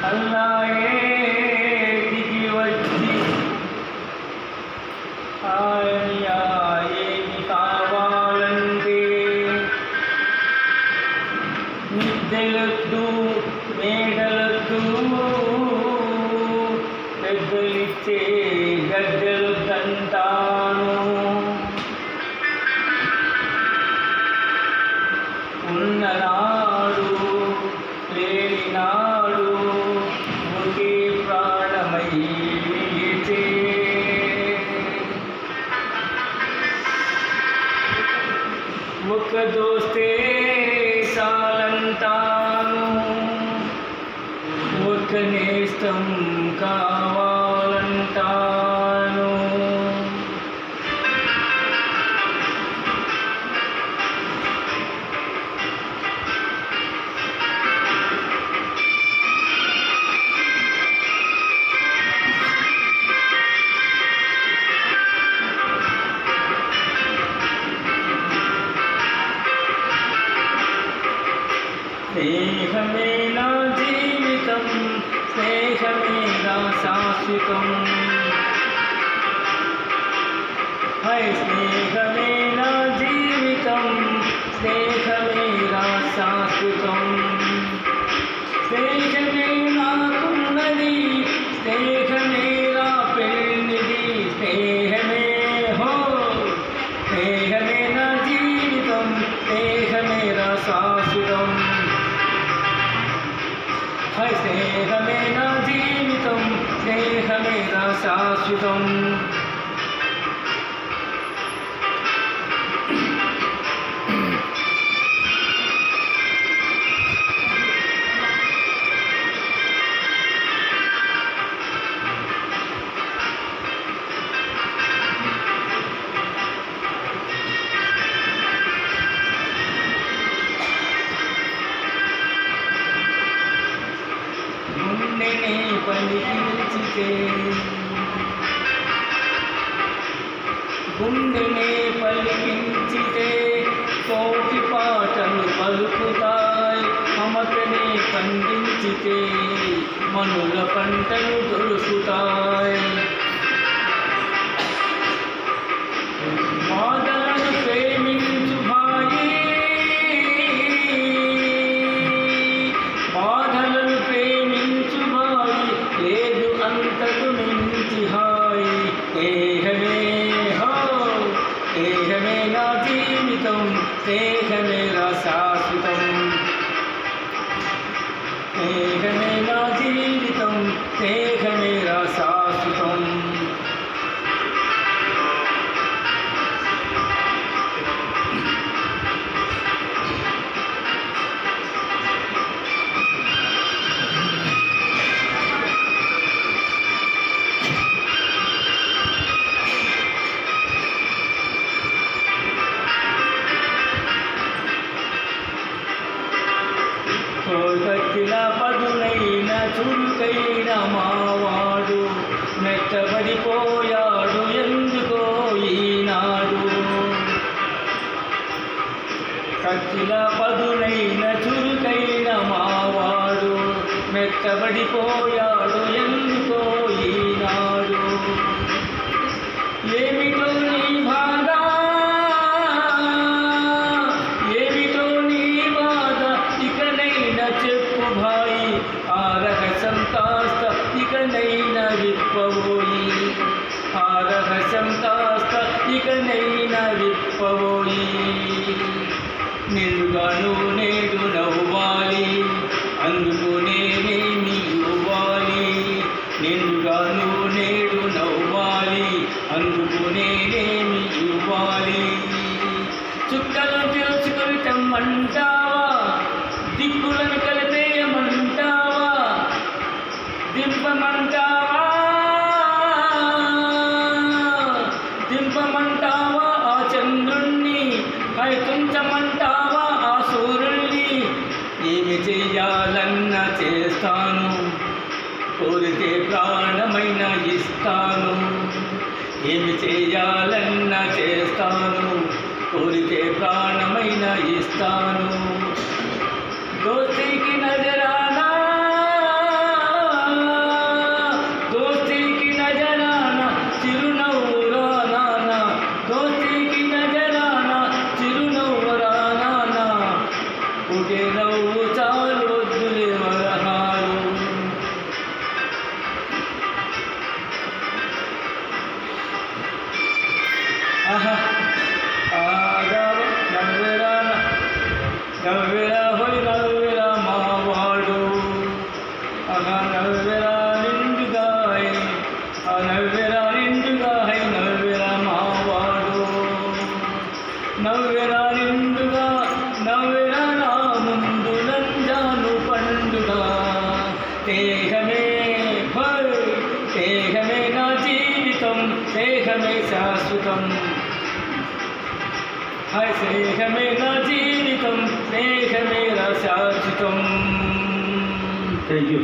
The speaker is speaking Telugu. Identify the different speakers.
Speaker 1: అల్లాయే దిగి వచ్చి ఏమి కావాలంటే మిద్దెలొద్దు మేడలొద్దు పెద్దలిచ్చే గద్దెలొద్దంటాను. ఉన్ననాడు లేనినాడు ఒకే ప్రాణమై నిలిచే ఒక్క దోస్తే చాలంటాను, ఒక్క నేస్తం కావాలంటాను. స్నేహమే నా జీవితం, స్నేహమే నా శాశ్వతం. స్నేహమే నా జీవితం, స్నేహమే నా శాశ్వతం. స్నేహమే నాకున్నది, స్నేహమే నా పెళ్ళిది. స్నేహమే హో, స్నేహమే నా జీవితం, స్నేహమే నా శాశ్వతం. స్నేహమే నా జీవితం, స్నేహమే నా శాశ్వతం. గుండెనే పలికించితే, గుండెనే పలికించితే కోటి పాటలు పలుకుతాయి. మమతనే పండించితే మనుల పంటలు దొరుకుతాయి. బాధలను ప్రేమించు భాయి, బాధలను ప్రేమించు భాయి, లేదు అంతకు మించి హాయి. స్నేహమే హో, స్నేహమే నా జీవితం, స్నేహమే నా శాశ్వతం. స్నేహమే నా జీవితం, స్నేహమే నా శాశ్వతం. కత్తిలా పదునైన చురుకైన మావాడు మెత్తబడిపోయాడు ఎందుకో ఈనాడు. కత్తిలా పదునైన చురుకైన మావాడు మెత్తబడిపోయాడు ఎందుకో ఈనాడు. ఏమిటో నీ బాధ, ఏమిటో నీ బాధ, ఇకనైనా చెప్పు భాయి. ఆ రహస్యం కాస్త ఇకనైనా విప్పబోయి, ఆ రహస్యం కాస్త ఇకనైనా విప్పబోయి. నిన్నుగాను నేడు నవ్వాలి, అందుకు నేనేమి ఇవ్వాలి. నిన్నుగాను నేడు నవ్వాలి, అందుకు నేనేమి ఇవ్వాలి. చుక్కలు తెలుసుకొని తెమ్మంటావా, దిక్కులను కలిపేయమంటావా, దింపమంటావా, దింపమంటావా ఆ చంద్రుణ్ణి, తుంచమంటావా ఆ సూర్యుణ్ణి. ఏమి చెయ్యాలన్నా చేస్తాను, కోరితే ప్రాణమైన ఇస్తాను. ఏమి చేయాలన్నా చేస్తాను, కోరితే ప్రాణమైన ఇస్తాను. దోస్తీకి నజరానా, నవ్వెరా నిండుగా ఆ నవ్వెరా నిండుగా నవ్వెరా మావాడు నవ్వెరా నిండుగా నవ్వెరా నా ముందు రంజాను పండుగ దేహమే దేహమే నా జీవితం దేహమే శాశ్వతం స్నేహమే నా జీవితం స్నేహమే నా శాశ్వతం.
Speaker 2: Thank you.